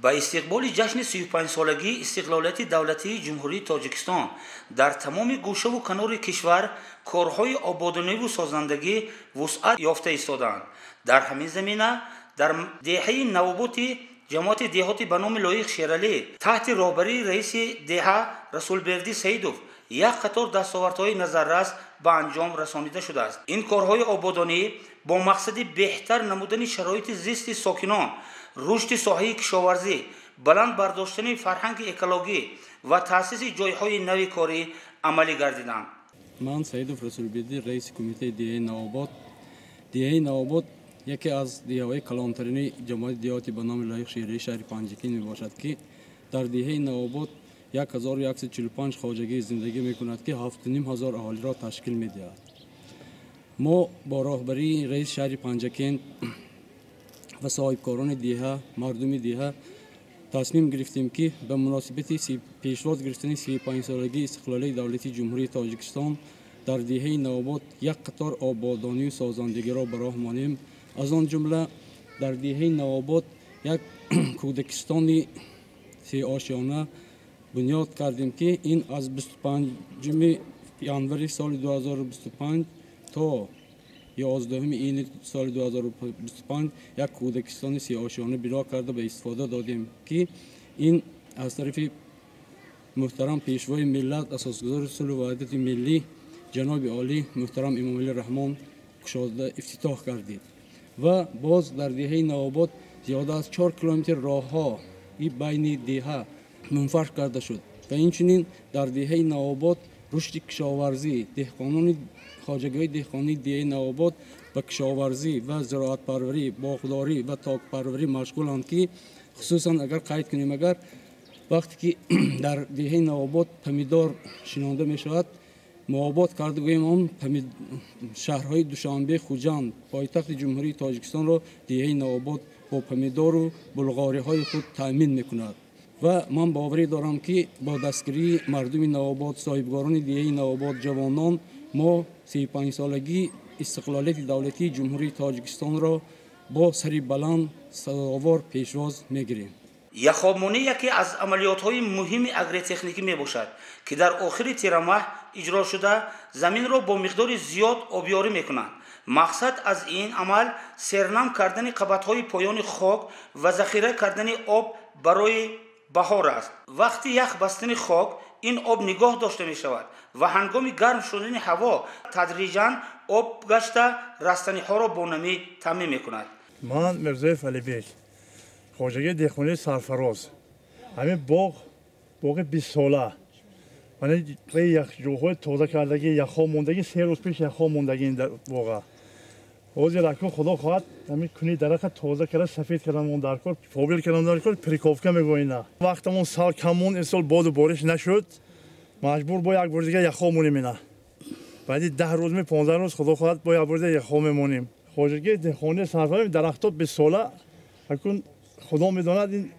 با استقبال جشن 35 سالگی استقلالیت دولتی جمهوری تاجیکستان در تمام گوشه و کنار کشور کارهای آبادانی و سازندگی وسعت یافته ایستادند. در همین زمینه در دهه نوبت جماعت دهاتی به نام لایق شیرالی تحت رهبری رئیس دهه رسولبردی سیدوف یک قطار دستاوردهای نظررس به انجام رسانیده شده است. این کارهای آبادانی با مقصد بهتر نمودن شرایط زیست ساکنان، رشد ساحه کشاورزی، بلند برداشتن فرهنگ اکولوژی و تأسیس جایهای نوی کاری عملی گردیدند. من سیدوف رسولبردی رئیس کمیته دهه نوبت یکی از دهه‌های کلانترین جماعت دهاتی به نام لایق شیرالی شهر پنجکین می باشد که در دهه نوبت 1145 خواجگی زندگی می کند که 7500 اهالی را تشکیل می دهد. ما با راهبری رئیس شهر پنجکین و صاحبکاران دهه، مردم دهه تصمیم گرفتیم که به مناسبت پیشواز گرفتن 35 سالگی استقلالی دولتی جمهوری تاجیکستان در دهه نوبت یک قطار آبادانی و سازندگی را به راه مانیم. از آن جمله در دهه نوبت یک کودکستان 3 آشیانه بنیاد کردیم که این از 25 ژانویه سال 2025 تا 11 این سال 2025 یک کودکستان 3 آشیانه بنا کرده به استفاده دادیم که این از طرف محترم پیشوای ملت اساسگذار صلح و وحدت ملی جناب عالی محترم امام علی رحمان گشاده افتتاح کردید و باز در دهه نوبت زیاده از 4 کیلومتر راهها بین دهه منفرد کرده شد و اینچنین در دهه نوبت رشد کشاورزی دهقانان خواجگی دهقانی دهه نوبت به کشاورزی و زراعت پروری، باغداری و تاک پروری مشغولند که خصوصا اگر قید کنیم اگر وقتی که در دهه نوبت پمیدار شنانده می شود معابات کرده گوییم هم شهرهای دوشنبه خوجند پایتخت جمهوری تاجیکستان را دهه نوبت با پمیدار و بلغاری های خود تأمین می کند و من باوری دارم که با دستگیری مردم نوبت صاحبگاران دهه نوبت جوانان ما 35 سالگی استقلالیت دولتی جمهوری تاجیکستان را با سری بلند سزاوار پیشواز میگیریم. یخامونی یکی از عملیات‌های مهم اگریتکنیکی میباشد که در آخر تیر ماه اجرا شده زمین را با مقدار زیاد آبیاری میکنند. مقصد از این عمل سرنم کردن قبط‌های پایان خاک و ذخیره کردن آب برای بهار است. وقتی یخ بستن خاک این آب نگاه داشته می شود و هنگام گرم شدن هوا تدریجاً آب گشته رستنی ها را با نمی تامین می کند. من مرزای علیبک خواجگی دهقانی سرفراز همین باغ 20 ساله من یک جوهای تازه کردگی یخها موندگی 3 روز پیش یخها موندگی این در باغ اوزی رکو خدا خواهد همین کنی درخت تازه کرده سفید کردن اون در کار فوبیل کردن در کار پریکوفکا میگوین نه وقتمون سال کمون این سال باد و بارش نشد مجبور با یک بار دیگه یخها مونیم نه بعد 10 روز می 15 روز خدا خواهد با یک بار دیگه یخها میمونیم. خواجگی دهقانی سرفراز درختات 20 ساله اكون خدا میداند این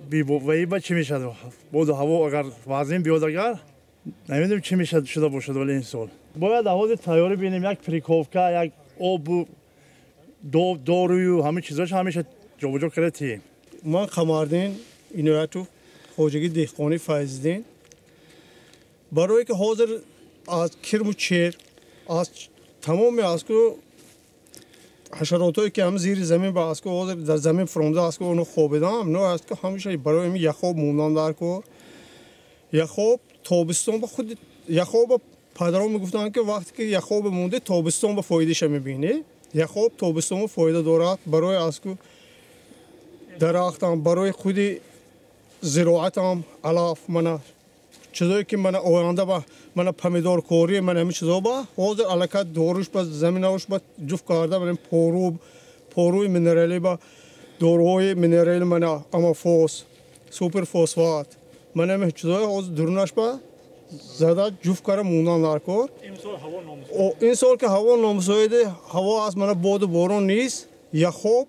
بی‌ویبا چی میشه باد و هوا اگر وزن بیاد اگر نمیدونم چی میشه شده باشد ولی این سال باید لحاظ تیاری ببینیم یک پریکوفکا یک آب داروی همه چیزاش همیشه جابجا کرده. من قمردین اینوراتو خواجگی دهقانی فیض‌دین برای که حاضر از کرم و چیر از تمام از که حشراتایی که هم زیر زمین با از که حاضر در زمین فرامده از که اونو خوابیدم نه از که همیشه برای می یخواب موندن در کار یخواب تابستان با خود یخواب پدرام میگفتن که وقتی که یخواب مونده تابستان با فایدهش میبینه یخواب تابستان فایده دارد برای از که درختم برای خود زراعتم علاف من چیزایی که من آینده با من پمیدار کوری من همین چیزا با حاضر علاقه داروش با زمینش با جفت کرده من پاروی منرالی با داروهای منرالی من امافوس سوپر فسفات من همین چیزای حاضر درونش با زده جفت کرده موندن در کار. این سال که هوا نامساعده هوا از من باد و باران نیست یخوب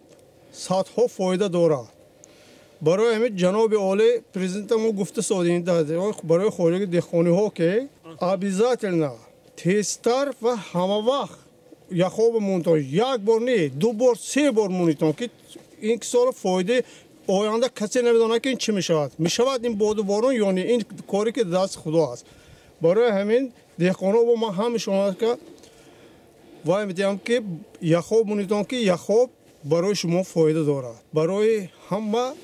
صدها فایده دارد. برای همین جناب عالی پرزیدنت ما گفته سادین داده برای خواجگی دهقانی ها که ابیزاتلنا تستر و همه وقت یخوب مونتا یک بار نه 2 بار 3 بار مونیتون که این سال فایده آینده کسی نمیدونه که این چی میشود این باد و بارون یعنی این کاری که دست خدا است برای همین دهقانا و ما هم شما که وای میدیم که یخوب مونیتون که یخوب برای شما فایده دارد برای هم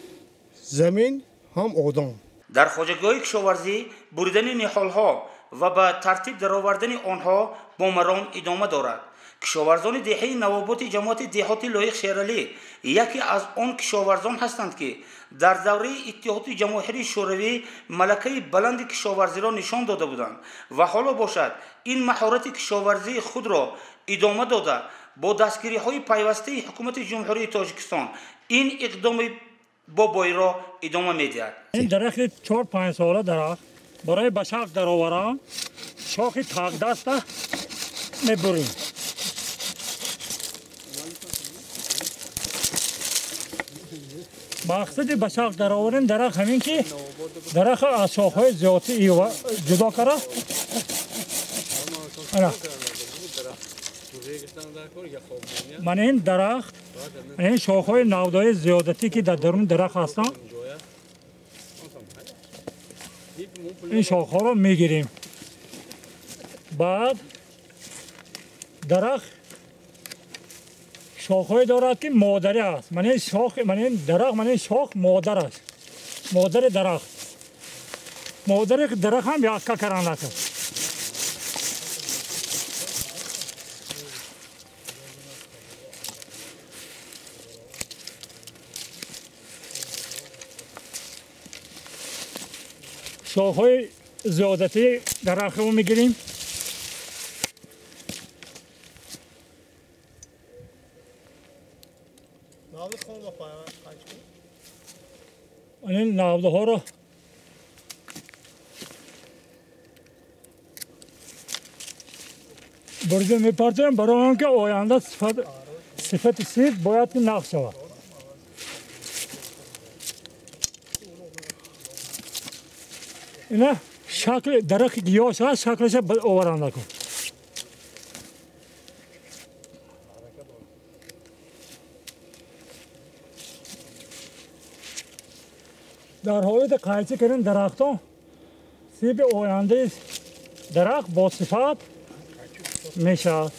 زمین هم آدم در خواجگاهی کشاورزی بریدن نهال‌ها و به ترتیب درآوردن آنها با مرام ادامه دارد. کشاورزان دهه نوابت جماعت دهاتی لایق شیرالی یکی از آن کشاورزان هستند که در دوره اتحاد جماهیر شوروی ملکه بلند کشاورزی را نشان داده بودند و حالا باشد این مهارت کشاورزی خود را ادامه داده با دستگیری‌های پیوسته حکومت جمهوری تاجیکستان این اقدام با بای را ادامه می‌دهد. این درخت 4-5 ساله درخت برای بشاق درآوران شاخ تاق دسته میبریم. مقصد بشاق درآوردن درخت همین که درخت از شاخهای زیادی جدا کرده. من این درخت این شاخهای نودای زیادتی که در درون درخت هستند این شاخها را میگیریم. بعد درخت شاخهای دارد که مادری است. من این شاخ مادر است. مادر درخت هم یک ککران نکرد. شاخهای زیادتی درخت رو میگیریم. این نوده ها رو برده میپرتیم برای آنکه آینده صفت سیب باید نقش شود. اینا شکل درخت گیاهش هست شکلش آورنده کن. در حالت قیچی کردن درختان سیب آینده درخت با صفت میشه.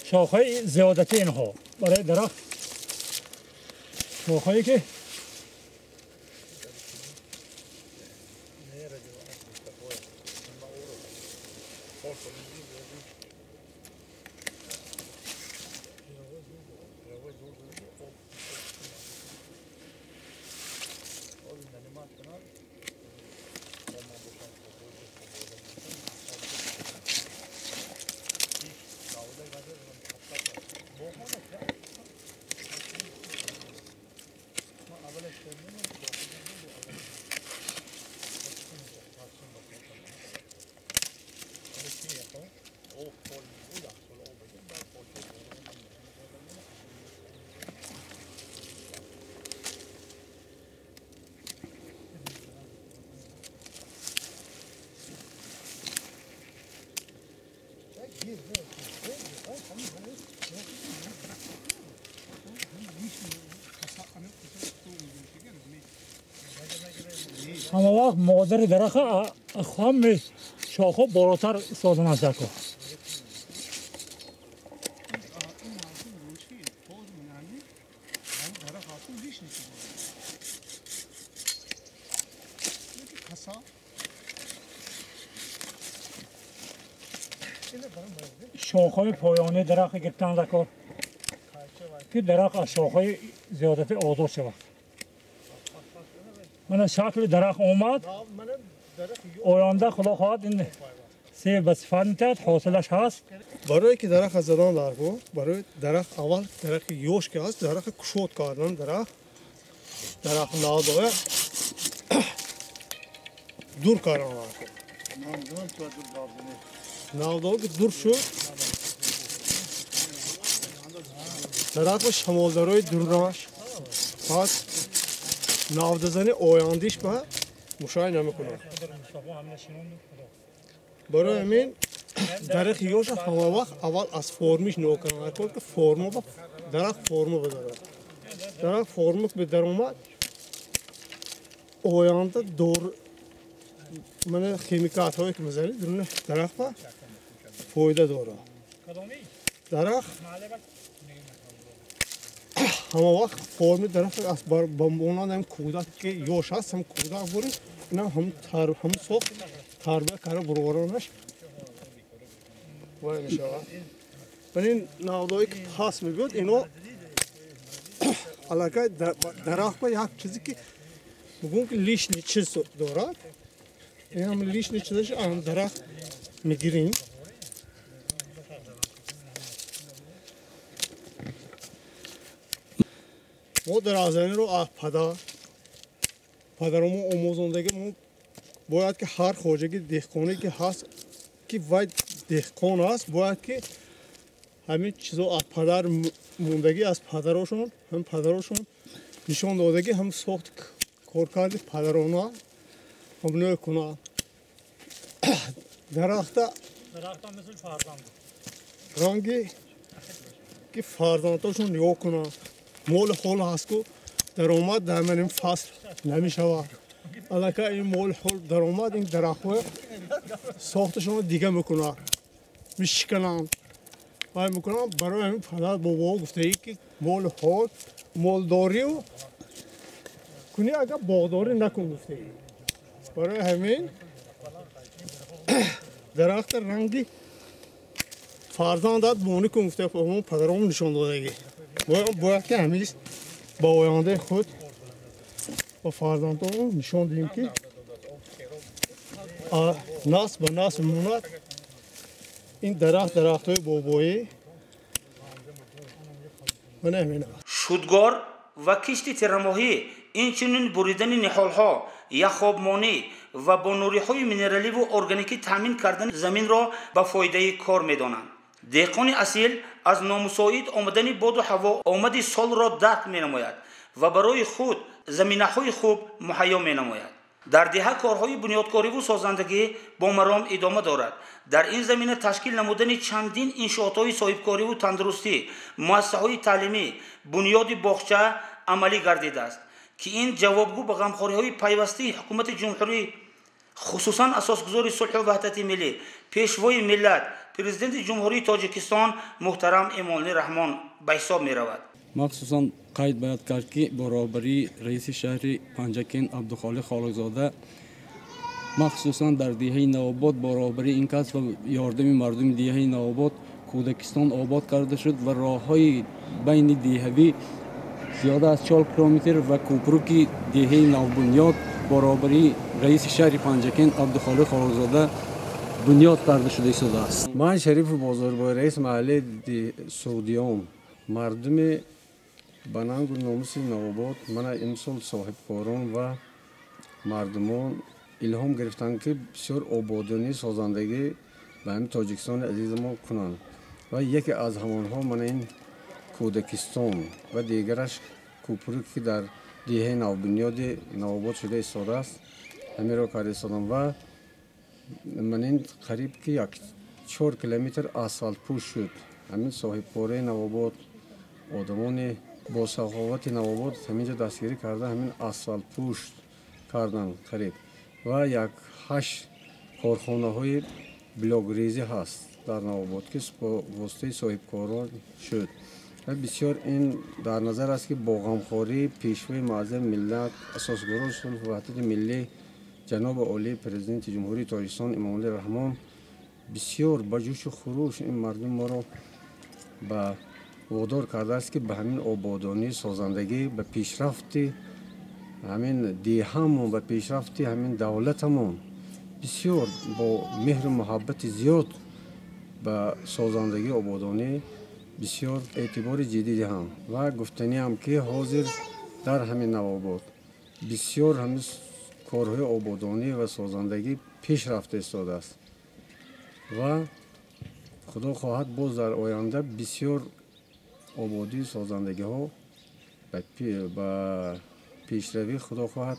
شاخهای زیادتی اینها برای درخت شاخهایی که همه وقت مادر درخت خام شاخه بالاتر استفاده نکن. شاخه پایانی درخت گرفتن نکن که درخت از شاخه زیادتی آزاد شود. من شکل درخت اومد آینده خدا خواهد این سیب به صفت میتد حاصلش هست. برای که درخت زدن درگو برای درخت اول درخت یوش که هست درخت کشود کردن درخت نادوه دور کردن навдор ки дур шуд дарахт ва шамолдарои дурнаш пас навдазани ояндиш ба мушоҳида намекунад. барои ҳамин дарахт ёша ҳама вақт аввал аз формиш нигоҳ кунад ки форма ба дарахт форма бадарад. дарахт форма ки даромад оянда дор мана химикатҳое ки мезанед дуруни дарахта фоида дорад. дарахт ҳама вақт форми дарахт аз ба монанд ҳам кӯдак ки ёш аст ҳам кӯдак бурӣ инам ҳам сохт тарбия карда буроронаш вай мешавад. валин навдое ки пас мебиёд ино аллакай дарахтба як чизе ки мегӯям ки лишни чиз дорад. ин ҳам лишни чизаш ам дарахт мегирем. мо дарахтзаниро аз падаромо омӯзондаги мо бояд ки ҳар хоҷаги деҳқоне ки ҳаст ки вай деҳқон аст бояд ки ҳамин чизо аз падар мондаги аз падарошон ҳам падарошон нишон додаги ҳам сохти коркарди падарона ҳаминое кунад. дарахта ранги ки фарзандашон нигоҳ кунад моли ҳол ҳаст ку даромад дар манин фасл намешавад. аллакай ин моли ҳол даромад ин дарахтҳо сохташонро дига мекунад мешикананд вай мекунанд. барои ҳамин падар бобоҳо гуфтаи ки моли ҳол молдорию куни агар боғдорӣ накун гуфтаи. барои ҳамин дарахта ранги фарзандат монӣ кун гуфта ҳамон падаром нишон додаги бояд ки ҳамиз ба ояндаи худ ба фарзандон нишон диҳем ки насль ба насль монад ин дарахтҳои бобоӣ мана ҳамин аст. шудгор ва кишти тирамоҳӣ инчунин буридани ниҳолҳо яхобмонӣ ва бо нуриҳои минераливу органикӣ таъмин кардани заминро ба фоидаи кор медонанд. деҳқони асил аз номусоид омадани боду ҳаво омади солро дарк менамояд ва барои худ заминаҳои хуб муҳайё менамояд. дар деҳа корҳои бунёдкориву созандагӣ бо маром идома дорад. дар ин замина ташкил намудани чандин иншоотҳои соҳибкориву тандурустӣ, муассисаҳои таълимӣ, бунёди боғча амалӣ гардидааст ки ин ҷавобгӯ ба ғамхориҳои пайвастаи ҳукумати ҷумҳурӣ хусусан асосгузори сулҳу ваҳдати миллӣ пешвои миллат президенти ҷумҳурии тоҷикистон муҳтарам эмомалӣ раҳмон ба ҳисоб меравад. махсусан қайд бояд кард ки бо роҳбарии раиси шаҳри панҷакин абдухолиқ холикзода махсусан дар диҳаи навобод бо роҳбарии ин кас ва ёрдами мардуми диҳаи навобод кӯдакистон обод карда шуд ва роҳҳои байни диҳавӣ зиёда аз 4 километр ва кӯпруки диҳаи навбунёд бо роҳбарии раиси шаҳри панҷакин абдухолиқ холикзода бунёд карда шуда истодааст. ман шарифу бозорбой раис маҳаллаи судиём мардуми ба нангу номуси навобод мана имсол соҳибкорон ва мардумон илҳом гирифтанд ки бисёр ободонӣ созандагӣ ба ҳамин тоҷикистони азизамон кунанд ва яке аз ҳамонҳо мана ин кӯдакистон ва дигараш кӯпрук ки дар диҳаи навбунёди навобод шуда истодааст ҳаминро карда истодам ва манин қариб ки 4 километр асфалтпӯш шуд. ҳамин соҳибкораи навобод одамони бо саховати навобод ҳаминҷо дастгирӣ карда ҳамин асфалтпӯш карданд қариб ва 8 корхонаҳои блокрезӣ ҳаст дар навобод ки бо воситаи соҳибкорон шуд. ва бисёр ин дар назар аст ки бо ғамхории пешвои муаззами миллат асосгорони сулҳу ваҳдати миллӣ ҷаноби олии президенти ҷумҳурии тоҷикистон эмомалӣ раҳмон бисёр ба ҷӯшу хуруш ин мардум моро ба водор кардааст ки ба ҳамин ободонӣ созандагӣ ба пешрафти ҳамин деҳамон ба пешрафти ҳамин давлатамон бисёр бо меҳру муҳаббати зиёд ба созандагӣ ободонӣ бисёр эътибори ҷиддӣ диҳам ва гуфтаниам ки ҳозир дар ҳамин навобод бисёр ҳамин کارهای آبادانی و سازندگی پیش رفته ایستاده است و خدا خواهد باز در آینده بسیار آبادی سازندگی ها به پیشروی خدا خواهد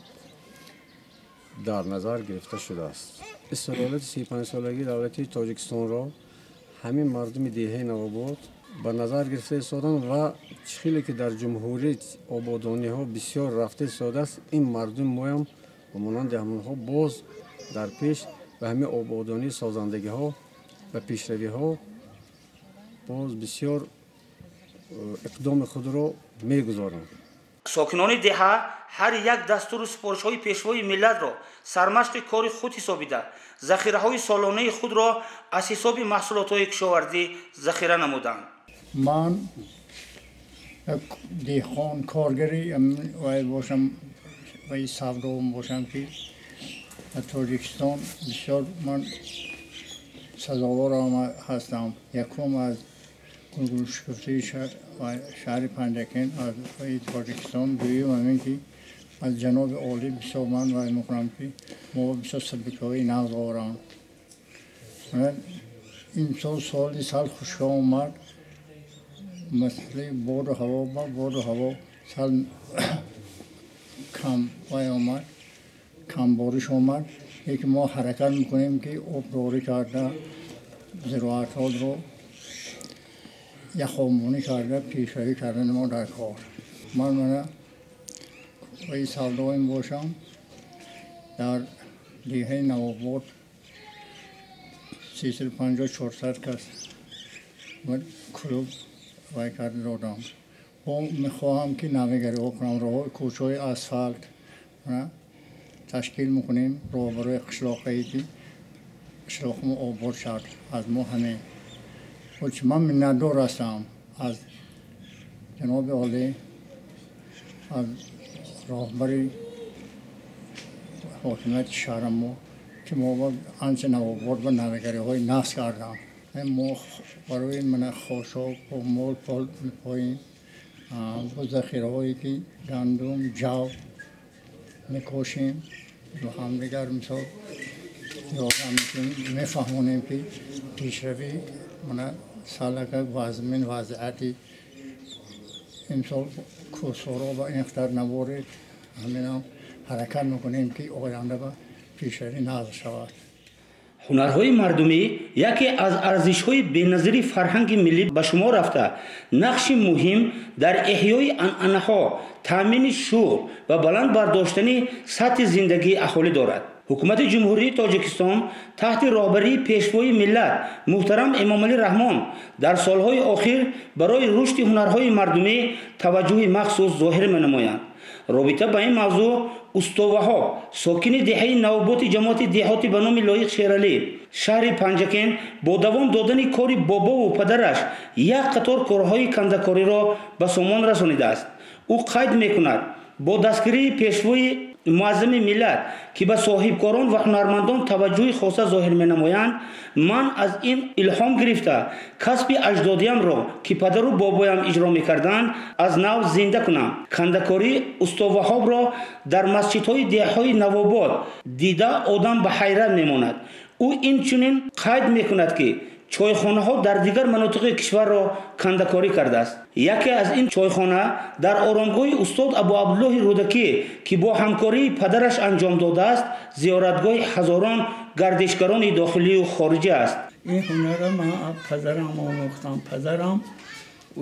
در نظر گرفته شده است. استقلالیت 35 سالگی دولتی تاجیکستان را همین مردم دیهه نوآباد به نظر گرفته ایستادن و چخیلی که در جمهوری آبادانی ها بسیار رفته ایستاده است، این مردم ما هم و مانند همون ها باز در پیش و همین آبادانی سازندگی ها و پیشروی ها باز بسیار اقدام خود را میگذارند. ساکنان دهه هر یک دستور سپارش‌های پیشوای ملت را سرمشق کار خود حسابیده ذخیره‌های سالانه خود را از حساب محصولات‌های کشاورزی ذخیره نمودند. من دهقان کارگری باشم و سودام باشم که در تاجیکستان بسیار من سزاوار هستم. یکم از گلگوشکفته شهر پنجکین از تاجیکستان، دویم همین که از جناب عالی بسیار من وای میکنم که ما بسیار سبکایی نغز آورم. این سال خوشگاه آمد، مسئله باد و هوا سال کم وای آمد، کم بارش آمد. یکی ما حرکت میکنیم که آبداری کرده زراعت ها رو یخامونی کرده پیشروی کردن ما در کار. من وی سودایم باشم در دیهه نوآباد 350-400 کس و کلوب وای کرده دادم. میخواهم که نویگری ها کنم، راه کوچه‌های اسفالت تشکیل میکنیم راه برای قشلاقی که قشلاق ما آباد شد از ما همه. من منتدار هستم از جناب عالی، از راهبری حاکمیت شهر ما که ما آنچه نوآباد و نویگری های نصب کردم. ما برای من خاشاک و مال پال میپاییم با ذخیره هایی که گندم جو میکاشیم و همدیگر مثال یادم میکنیم، میفهمونیم که پیشروی من سالگه وضمین وضعیتی امسال کسورا و اینختر نبارید، همین حرکت میکنیم که آینده به پیشروی نقل شود. هنرهای مردمی یکی از ارزش‌های بی‌نظیر فرهنگ ملی به شمار رفته نقش مهم در احیای عنعنه‌ها، تامین شغل و بلند برداشتن سطح زندگی اهالی دارد. حکومت جمهوری تاجیکستان تحت راهبری پیشوای ملت محترم امامعلی رحمان در سالهای اخیر برای رشد هنرهای مردمی توجه مخصوص ظاهر می‌نمایند. رابطه با این موضوع استووها ساکن دهه نوآباد جماعت دهاتی به نام لایق شیرعلی شهر پنجکین با دوام دادن کار بابا و پدرش یک قطار کارهای کنده‌کاری را به سامان رسانیده است. او قید میکند با دستگیری پیشوای معظم ملت که به صاحبکاران و هنرمندان توجه خاصه ظاهر می‌نمایند، من از این الهام گرفته کسب اجدادیم را که پدر و بابایم اجرا می‌کردند از نو زنده کنم. کنده‌کاری استووها را در مسجدهای دهه‌های نوآباد دیده آدم به حیرت می‌ماند. او اینچنین قید می‌کند که چایخانه‌ها در دیگر مناطق کشور را کنده‌کاری کرده است. یکی از این چایخانه در آرامگاه استاد ابو عبدالله رودکی که با همکاری پدرش انجام داده است، زیارتگاه هزاران گردشگران داخلی و خارجی است. این هنر من پدرم آموختم. پدرم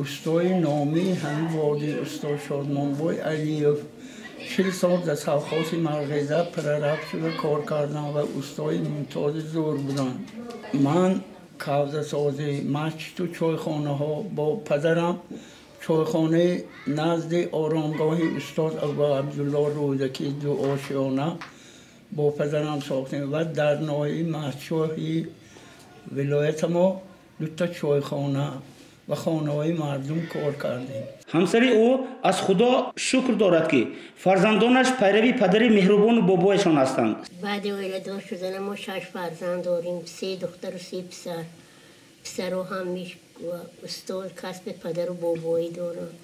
استاد نامی همین وادی استاد شادمانبای علیوف 40 سال در سوخاس مرغیزه پررفت شده کار کردن و استاد ممتاز زور بودن. من کوزه سازی مسجد و چایخانه ها با پدرم چایخانه نزد آرامگاه استاد ابو عبدالله رودکی دو آشیانه با پدرم ساختیم و در ناحیه مسجد ولایت ما دو تا چایخانه و خانه های مردم کار کردیم. همسری او از خدا شکر دارد که فرزندانش پیروی پدر مهربان و بابایشان هستند. بعد ولادت شدن ما 6 فرزند داریم، 3 دختر و 3 پسر. پسرها هم استاد کسب پدر و بابایی دارند.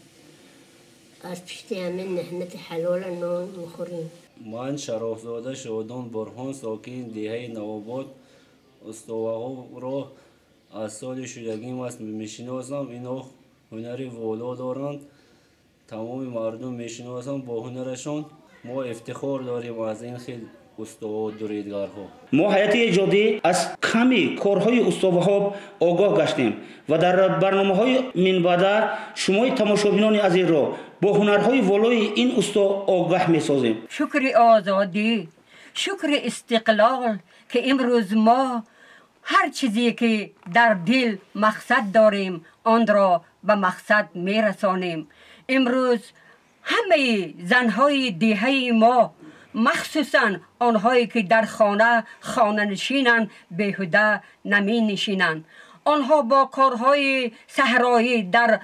از پشت همین نهمت حلال نان میخوریم. من شرافزاده شادان برهان ساکن دهه نوآباد استواه را از سال شدگیم است میشناسم. اینا هنری والا دارند، تمام مردم میشناسند با هنرشان. ما افتخار داریم از این خیلی استواه دوریدگرها. ما حیات ایجادی از کمی کارهای استواه آگاه گشتیم و در برنامه‌های من بعد شما تماشابینان عزیز را با هنرهای والای این استا آگاه می‌سازیم. شکر آزادی، شکر استقلال که امروز ما هر چیزی که در دل مقصد داریم آن را به مقصد میرسانیم. امروز همه زنهای دهه ما، مخصوصا آنهایی که در خانه نشینند، بیهوده نمی نشینند. آنها با کارهای صحرایی در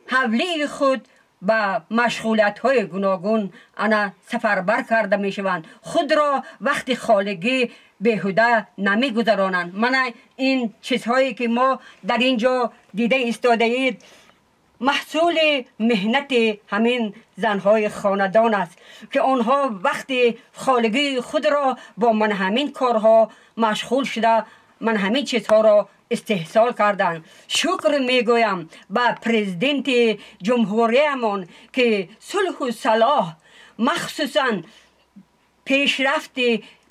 حوله خود با مشغولیت‌های گوناگون انا سفربر کرده میشوند. خود را وقت خالگی بیهوده نمی گذرانند. من این چیزهایی که ما در اینجا دیده ایستاده اید محصول مهنت همین زنهای خاندان است که آنها وقت خالگی خود را با من همین کارها مشغول شده، من همین چیزها را استحصال کردند. شکر میگویم به پرزیدنت جمهوریمون که صلح و صلاح، مخصوصا پیشرفت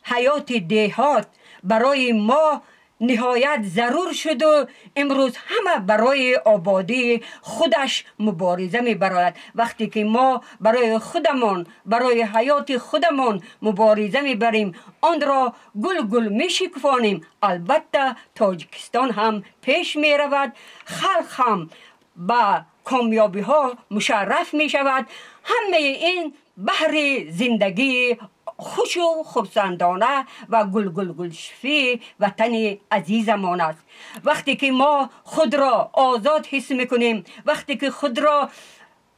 حیات دهات برای ما نهایت ضرور شد و امروز همه برای آبادی خودش مبارزه می‌براید. وقتی که ما برای خودمون، برای حیات خودمون مبارزه می‌بریم، آن را گل می‌شکفانیم. البته تاجیکستان هم پیش می‌رود، خلق هم با کامیابی ها مشرف می‌شود. همه این بحر زندگی خوش و خرسندانه و گل شفی وطن عزیزمان است. وقتی که ما خود را آزاد حس میکنیم، وقتی که خود را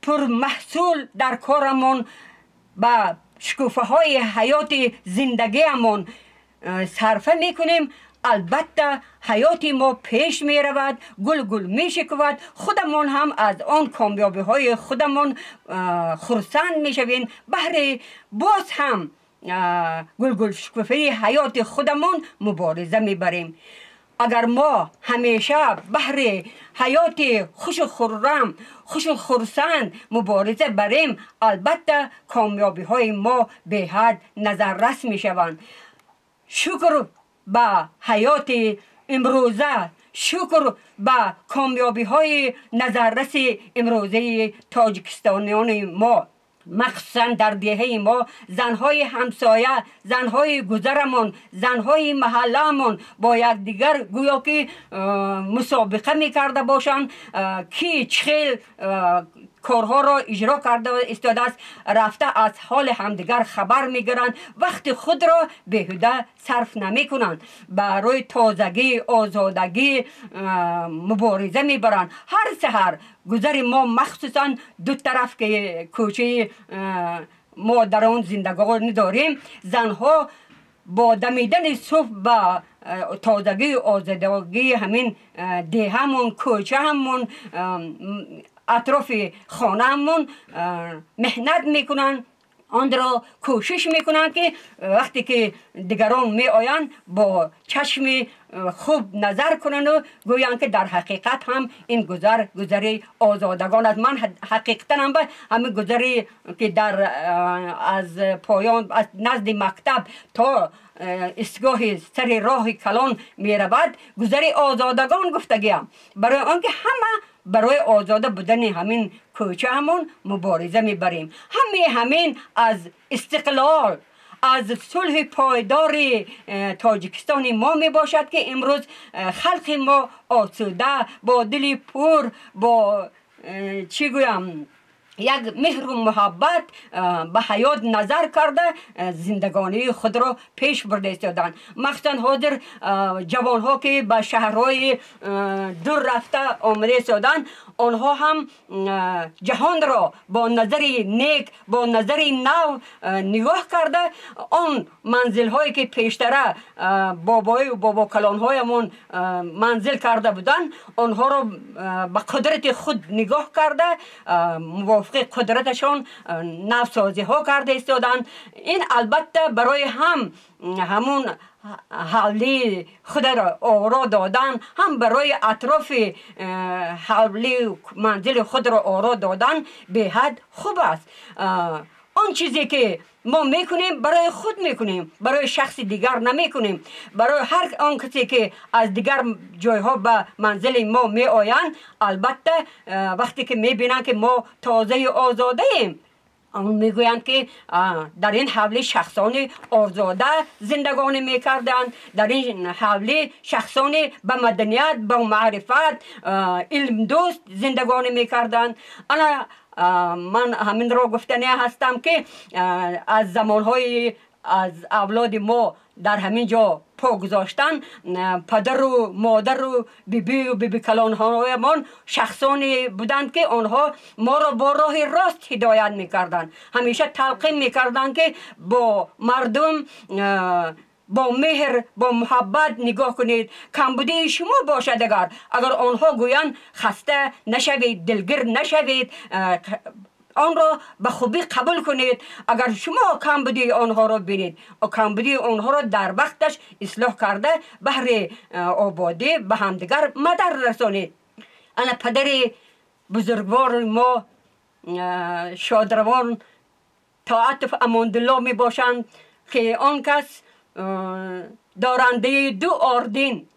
پر محصول در کارمون با شکوفه های حیات زندگیمون صرفه میکنیم، البته حیات ما پیش می رود، گل می شکود. خودمون هم از آن کامیابی های خودمون خرسند می شویم. بهر باز هم گل شکوفه حیات خودمون مبارزه می بریم. اگر ما همیشه بهر حیات خوش و خرم، خوش و خرسند مبارزه بریم، البته کامیابی های ما به حد نظررس می شوند. شکر به حیات امروزه، شکر به کامیابی های نظررس امروزه تاجیکستانیان ما، مخصوصا در دهه ما زنهای همسایه، زنهای گذرمون، زنهای محلهمون با یکدیگر گویا که مسابقه میکرده باشند کی چخیل کارها را اجرا کرده استاده است، رفته از حال همدیگر خبر میگیرند، وقت خود را بیهوده صرف نمی کنند، برای تازگی آزادگی مبارزه میبرند. هر سحر گذر ما مخصوصا دو طرف که کوچه ما در آن زندگانی داریم، زنها با دمیدن صبح با تازگی آزادگی همین ده همون کوچه همون اطراف خانه همون مهنت میکنن، آن را کوشش میکنن که وقتی که دیگران می آیند با چشم خوب نظر کنن و گویند که در حقیقت هم این گذر آزادگان است. من حقیقتا هم به همین گذری که در از پایان از نزد مکتب تا استگاه سر راه کلان می رود گذر آزادگان گفتگیم، برای آنکه همه برای آزاده بودن همین کوچه همون مبارزه میبریم. همین از استقلال، از صلح پایدار تاجیکستان ما می باشد که امروز خلق ما آسوده با دل پر، با چی گویم یک مهر و محبت به حیات نظر کرده زندگانی خود را پیش برده ایستادند. مخصوصا حاضر جوانها که به شهرهای دور رفته آمده ایستادند، آنها هم جهان را با نظر نیک، با نظر نو نگاه کرده آن منزل هایی که پیشتره بابای و بابا کلان هایمون منزل کرده بودند، آنها را به قدرت خود نگاه کرده موافق وفق قدرتشان نوسازی ها کرده ایستادند. این البته برای همون حولی خود را آرا دادن، هم برای اطراف حولی منزل خود را آرا دادن به حد خوب است. آن چیزی که ما میکنیم برای خود میکنیم، برای شخص دیگر نمیکنیم. برای هر آن کسی که از دیگر جایها به منزل ما می آیند، البته وقتی که میبینند که ما تازه آزاده ایم، اون میگویند که در این حولی شخصان آزاده زندگانی میکردند، در این حولی شخصان به مدنیت، به معرفت، علم دوست زندگانی میکردند. انا من همین را گفتنی هستم که از زمانهای از اولاد ما در همین جا پا گذاشتن، پدر و مادر و بیبی و بیبی کلانهایمان شخصانی بودند که آنها ما را با راه راست هدایت میکردند. همیشه تلقین میکردند که با مردم با مهر، با محبت نگاه کنید. کمبودی شما باشد اگر آنها گویند خسته نشوید، دلگیر نشوید، آن را به خوبی قبول کنید. اگر شما کمبودی آنها را بینید، کمبودی آنها را در وقتش اصلاح کرده بهر آبادی به همدیگر مدد رسانید. انا پدر بزرگوار ما شادروان طاعت اماندالله می باشند که آن کس دارنده 2 آردین،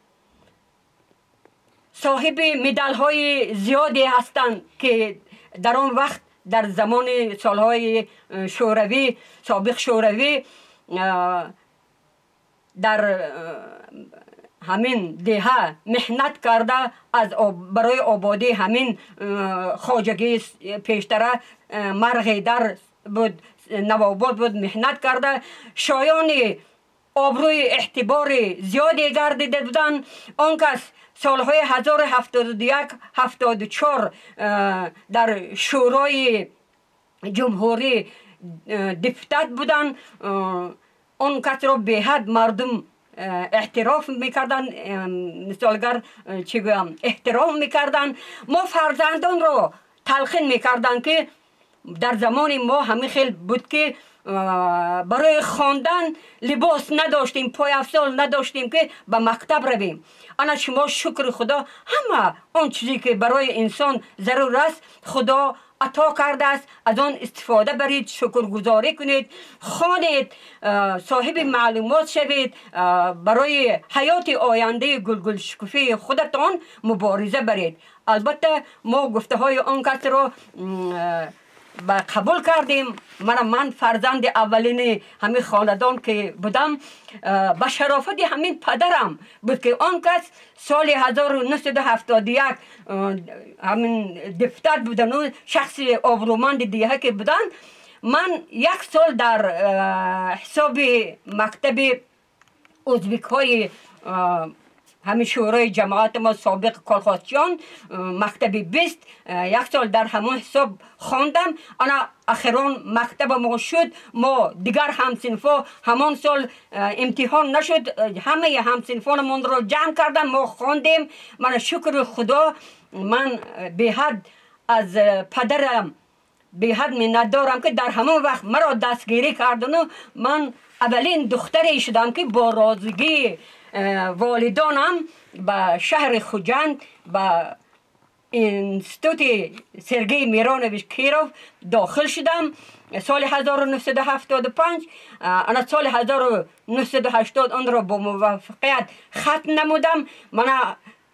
صاحب مدال های زیادی هستند که در آن وقت در زمان سالهای شوروی، سابق شوروی، در همین دهه محنت کرده برای آبادی همین خواجگی پیشتره مرغ در بود، نواباد بود، محنت کرده. شایان آبروی اعتبار زیادی گردیده بودند. آن کس سالهای 1071 74 در شورای جمهوری دپوتات بودند. آن کس را به حد مردم اعتراف میکردن، مثالگر چی گویم احترام میکردن. ما فرزندان را تلقین میکردن که در زمان ما همین خیلی بود که برای خواندن لباس نداشتیم، پای افسال نداشتیم که به مکتب رویم. انا شما شکر خدا همه آن چیزی که برای انسان ضرور است خدا عطا کرده است، از آن استفاده برید، شکرگزاری کنید، خوانید، صاحب معلومات شوید، برای حیات آینده گلگل شکوفه خودتان مبارزه برید. البته ما گفته های آن کس را قبول کردیم. من فرزند اولین همین خاندان که بودم، به شرافت همین پدرم بود که آن کس سال 1971 همین دپوتات بودن و شخص آبرومند دیگه که بودن. من 1 سال در حساب مکتب ازبک های همین شورای جماعت ما سابق کالخاچیان مکتب 20 1 سال در همون حساب خواندم. انا اخیران مکتب ما شد، ما دیگر همسنفا همان سال امتحان نشد، همه همسنفانمون رو جمع کردن، ما خواندیم. من شکر خدا، من به حد از پدرم به حد منت دارم که در همون وقت مرا دستگیری کردن و من اولین دختری شدم که با رازگی والدانم به شهر خوجند به انستیتوت سرگئی میرانویچ کیروف داخل شدم سال 1975. انا سال 1980 آن را با موفقیت ختم نمودم. من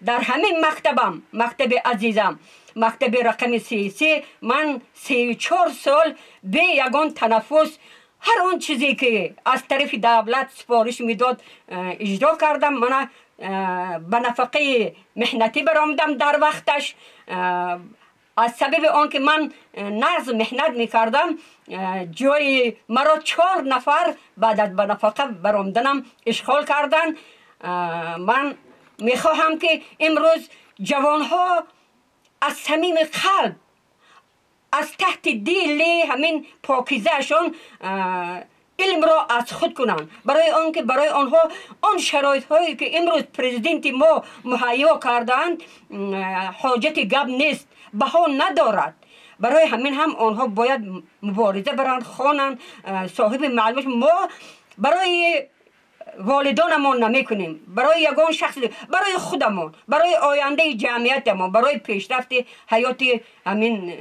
در همین مکتبم، مکتب عزیزم، مکتب رقم 33، من 34 سال به یگان تنفس هر اون چیزی که از طرف دولت سفارش میداد اجرا کردم. من به نفقه محنتی برآمدم در وقتش. از سبب آن که من نظم محنت میکردم، جای مرا 4 نفر بعد از به نفقه برآمدنم اشغال کردن. من میخواهم که امروز جوانها از صمیم قلب، از تحت دل همین پاکیزهشان علم را از خود کنند، برای آنکه برای آنها آن شرایط هایی که امروز پرزیدنت ما مهیا کردند حاجت گپ نیست، بها ندارد. برای همین هم آنها باید مبارزه برند، خوانند، صاحب معلومات. ما برای والدانمون نمی کنیم، برای یگان شخص، برای خودمون، برای آینده جمعیتمون، برای پیشرفت حیات همین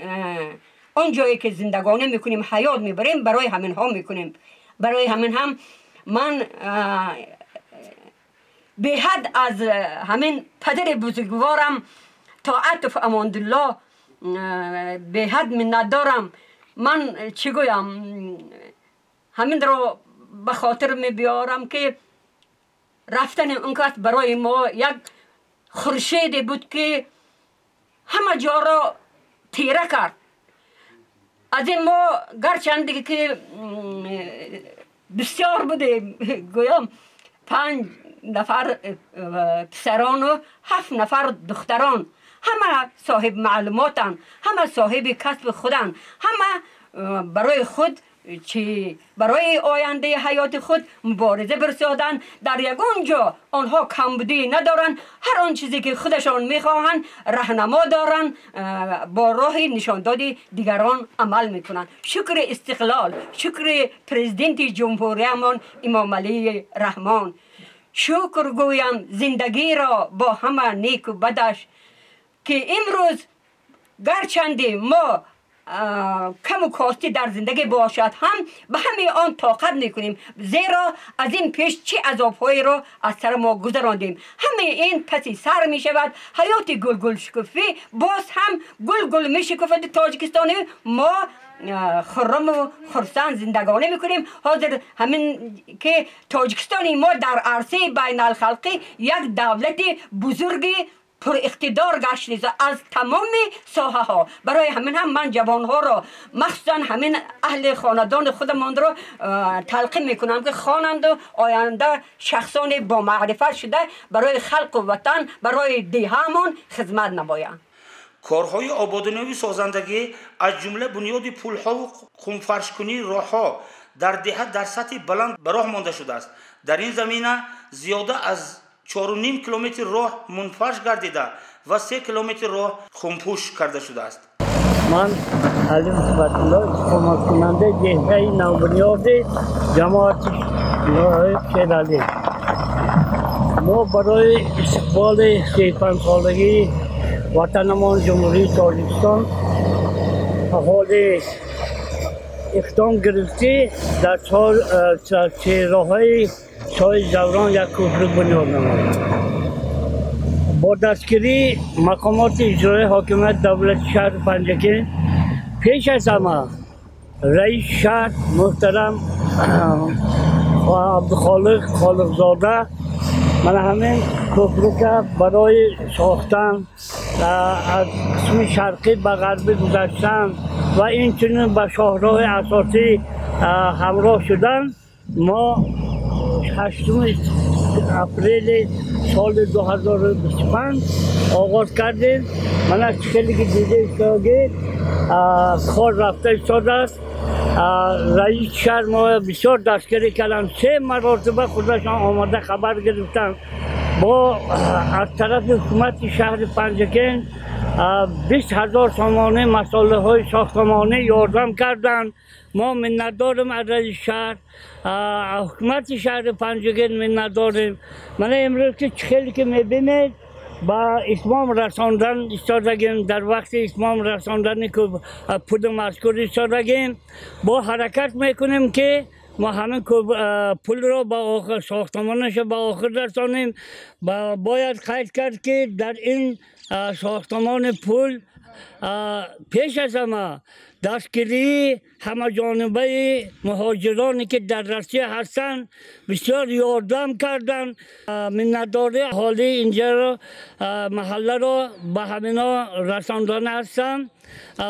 اون جایی که زندگانی میکنیم، حیات میبریم، برای همین ها میکنیم. برای همین هم من به حد از همین پدر بزرگوارم تا عطف اماندالله به حد منت دارم. من چی گویم، همین را به خاطر می بیارم که رفتن اونقدر برای ما یک خورشیدی بود که همه جا را تیره کرد. از این ما گرچند که بسیار بوده، گویم 5 نفر پسران و 7 نفر دختران، همه صاحب معلوماتن، همه صاحب کسب خودن، همه برای خود برای آینده حیات خود مبارزه برسادن. در یگان جا آنها کمبودی ندارن، هر آن چیزی که خودشان میخواهند راهنما دارن، با راه نشانداد دیگران عمل میکنن. شکر استقلال، شکر پرزیدنت جمهوریمون امام علی رحمان. شکر گویم زندگی را با همه نیک و بدش که امروز گرچند ما کم و کاستی در زندگی باشد هم به همه آن طاقت نکنیم، زیرا از این پیش چه عذابهایی را از سر ما گذراندیم. همه این پسی سر می شود، حیات گل گل شکفی باز هم گل گل می شکفد. تاجیکستانی ما خرم و خرسند زندگانی میکنیم. حاضر همین که تاجیکستانی ما در عرصه بین الخلقی یک دولت بزرگی پر اقتدار گشته از تمام ساحه ها. برای همین هم من جوان ها را مخصوصا همین اهل خاندان خودمان را تلقین میکنم که خوانند و آینده شخصان با معرفت شده برای خلق و وطن، برای دیهمان خدمت نمایند. کارهای آبادانیابی سازندگی از جمله بنیاد پل‌ها و خونفرش‌کنی راه‌ها در دهه در سطح بلند به راه مانده شده است. در این زمینه زیاده از 4.5 کیلومتر راه منفرش گردیده و 3 کیلومتر راه خونپوش کرده شده است. من علی صفت الله کمک کننده دهه نوبنیاد جماعت شیرالی. ما برای استقبال 35 سالگی وطنمان جمهوری تاجیکستان حال اقدام گرفته در چهره‌های شاه زوران یک کوپر بنیاد نمود. با دستگیری مقامات اجرایی حاکمیت دولت شهر پنجکین پیش از همه رئیس شهر محترم عبدالخالق خالقزاده من همین کوپر که برای ساختن از قسم شرقی به غربی گذشتن و اینچنین به شاهراه اساسی همراه شدن، ما 8 اپریل سال 2025 آغاز کردیم. من از خیلی که دیده ایستاده کار رفته ایستاده است. رئیس شهر ما بسیار دستگیری کردن، 3 مرتبه خودشان آماده خبر گرفتن. با از طرف حکومت شهر پنجکین 20,000 تومان مسائل های ساختمانی یاردم کردند. ما منتدارم از رئیس شهر، حکومت شهر پنجکین منتداریم. من امروز که خیلی که میبینید با اتمام رساندن ایستادگیم، در وقت اتمام رساندن که پول مذکور ایستادگیم با حرکت میکنیم که ما همین پول را با آخر ساختمانش با آخر رسانیم. باید قید کرد که در این ساختمان پول پیش از همه دستگیری همه جانبه مهاجرانی که در روسیه هستند بسیار یاردم کردن. منتدار اهالی اینجا را محله را به همینا رساندن هستند.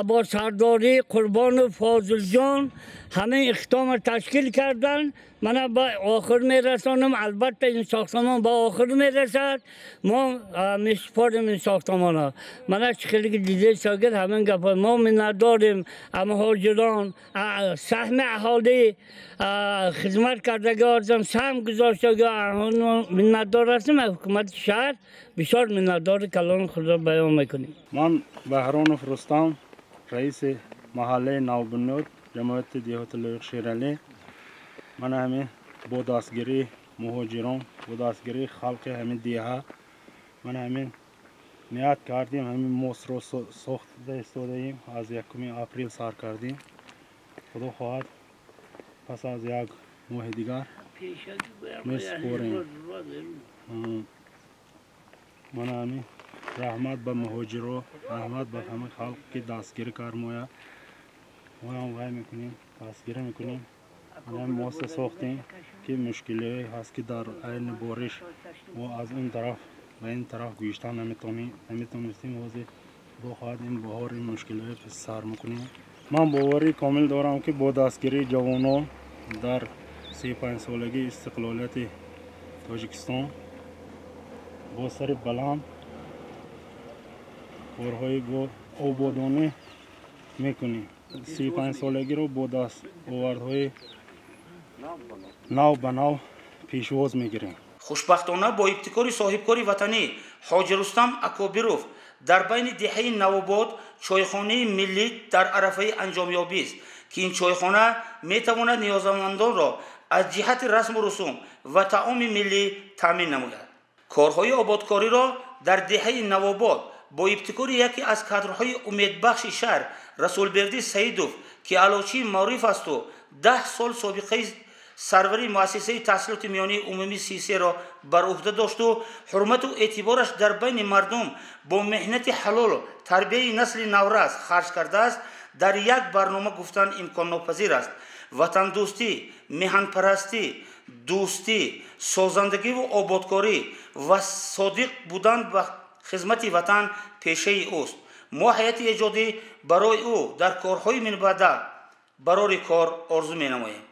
با سرداری قربان فاضل جان همه اقدام تشکیل کردن. من به آخر میرسانم، البته این ساختمان به آخر میرسد. ما میسپاریم این ساختمان ها. من از خیلی که دیده شاگرد همین گفت ما مهاجران مهاجران سهم اهالی خدمت کردگار سهم گذاشتگار منتدار هستیم. حکومت شهر بسیار منتدار کلان خود را بیان میکنیم. من بهران فرستم رئیس محله نوبنود جمعیت دیهات لایق شیرالی. من همین با دستگیری مهاجران و دستگیری خلق همین دیه من همین نیت کردیم همین موس رو ساخت ایستادیم از 1 اپریل سر کردیم. خدا خواهد پس از 1 ماه دیگر میسپاریم. من همین رحمت به مهاجران، رحمت به همه خلق که دستگیری کرمویا و هم وای میکنیم، دستگیری میکنیم. من همین موس ساختیم که مشکلی هست که در عین بارش و از این طرف و این طرف گوشتن نمیتونستیم واسه دو خواهد این بهار این مشکلی سر میکنیم. من باوری کامل دارم که با دستگیری جوانان در 35 سالگی استقلالیت تاجیکستان با سر بلند کارهای با آبادانی میکنیم. 35 سالگی رو با دست آوردهای نو به نو پیشواز میگیریم. خوشبختانه با ابتکار صاحبکاری وطنی حاجی رستم اکابیروف در بین دهه نوآباد چایخانه ملی در عرفه انجامیابی است که این چایخانه میتواند نیازمندان را از جهت رسم و رسوم و طعام ملی تامین نماید. کارهای آبادکاری را در دهه نوآباد با ابتکار یکی از کادرهای امیدبخش شهر رسولبردی سیدوف که علاچی معروف است و 10 سال سابقه سروری مؤسسه تحصیلات میانی عمومی سیسی را بر عهده داشت و حرمت و اعتبارش در بین مردم با مهنت حلال تربیت نسل نورس خرج کرده است. در یک برنامه گفتن امکان ناپذیر است. وطن دوستی، میهن پرستی، دوستی، سازندگی و آبادکاری و صادق بودن به خدمت وطن پیشه اوست. ما حیات ایجادی برای او در کارهای من بعد برای کار آرزو می نماییم.